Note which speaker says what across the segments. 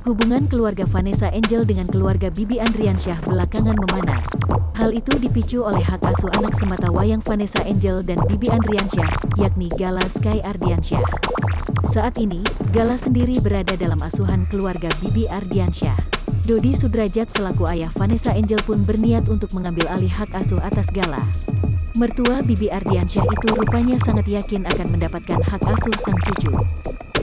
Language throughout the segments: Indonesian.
Speaker 1: Hubungan keluarga Vanessa Angel dengan keluarga Bibi Andriansyah belakangan memanas. Hal itu dipicu oleh hak asuh anak sematawayang Vanessa Angel dan Bibi Andriansyah, yakni Gala Sky Ardiansyah. Saat ini, Gala sendiri berada dalam asuhan keluarga Bibi Ardiansyah. Dodi Sudrajat selaku ayah Vanessa Angel pun berniat untuk mengambil alih hak asuh atas Gala. Mertua Bibi Ardiansyah itu rupanya sangat yakin akan mendapatkan hak asuh sang cucu.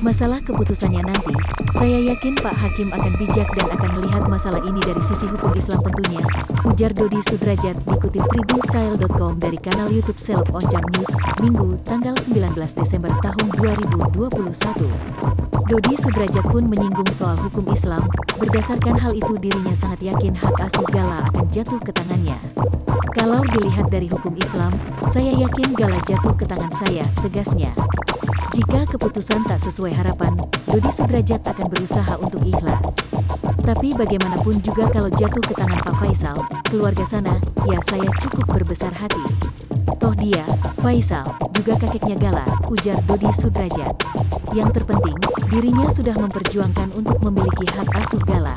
Speaker 1: Masalah keputusannya nanti, saya yakin Pak Hakim akan bijak dan akan melihat masalah ini dari sisi hukum Islam tentunya, ujar Dodi Sudrajat dikutip tribunstyle.com dari kanal YouTube Seleb Oncang News, Minggu, tanggal 19 Desember tahun 2021. Dodi Sudrajat pun menyinggung soal hukum Islam, berdasarkan hal itu dirinya sangat yakin hak asuh Gala akan jatuh ke tangannya. Kalau dilihat dari hukum Islam, saya yakin Gala jatuh ke tangan saya, tegasnya. Jika keputusan tak sesuai harapan, Dodi Sudrajat akan berusaha untuk ikhlas. Tapi bagaimanapun juga kalau jatuh ke tangan Pak Faisal, keluarga sana, ya saya cukup berbesar hati. Toh dia, Faisal, juga kakeknya Gala, ujar Dodi Sudrajat. Yang terpenting, dirinya sudah memperjuangkan untuk memiliki hak asuh Gala.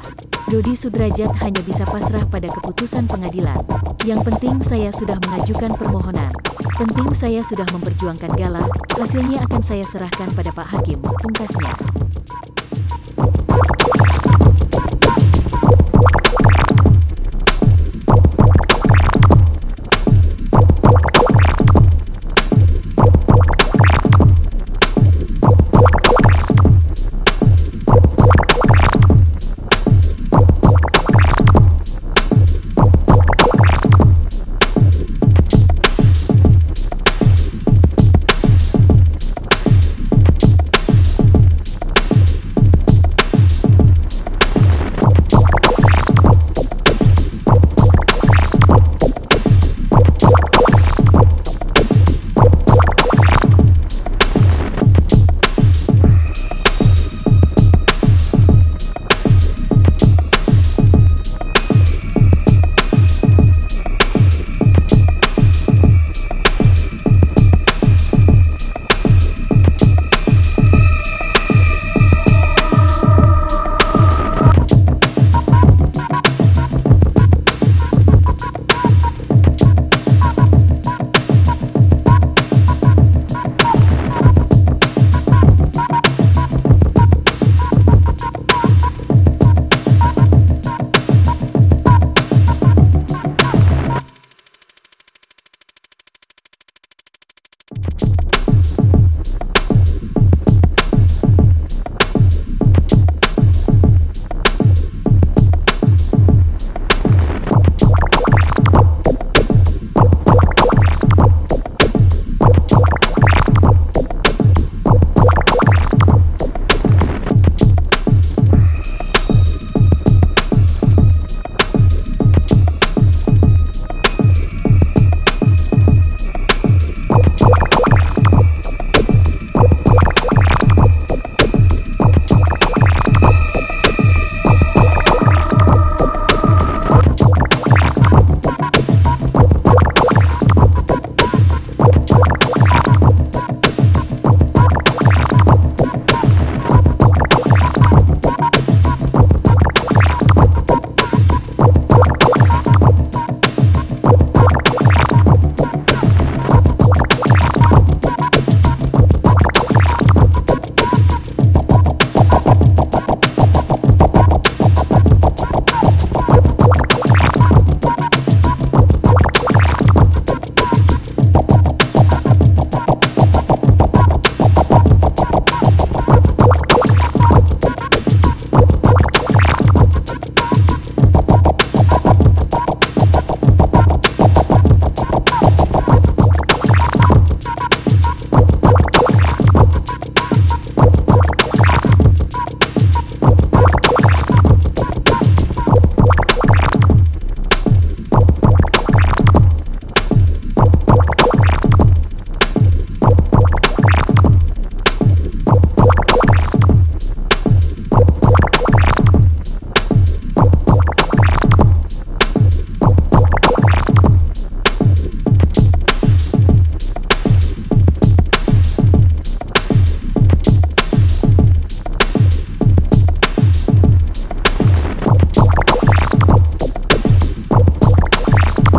Speaker 1: Dodi Sudrajat hanya bisa pasrah pada keputusan pengadilan. Yang penting saya sudah mengajukan permohonan. Penting saya sudah memperjuangkan Gala, hasilnya akan saya serahkan pada Pak Hakim, pungkasnya.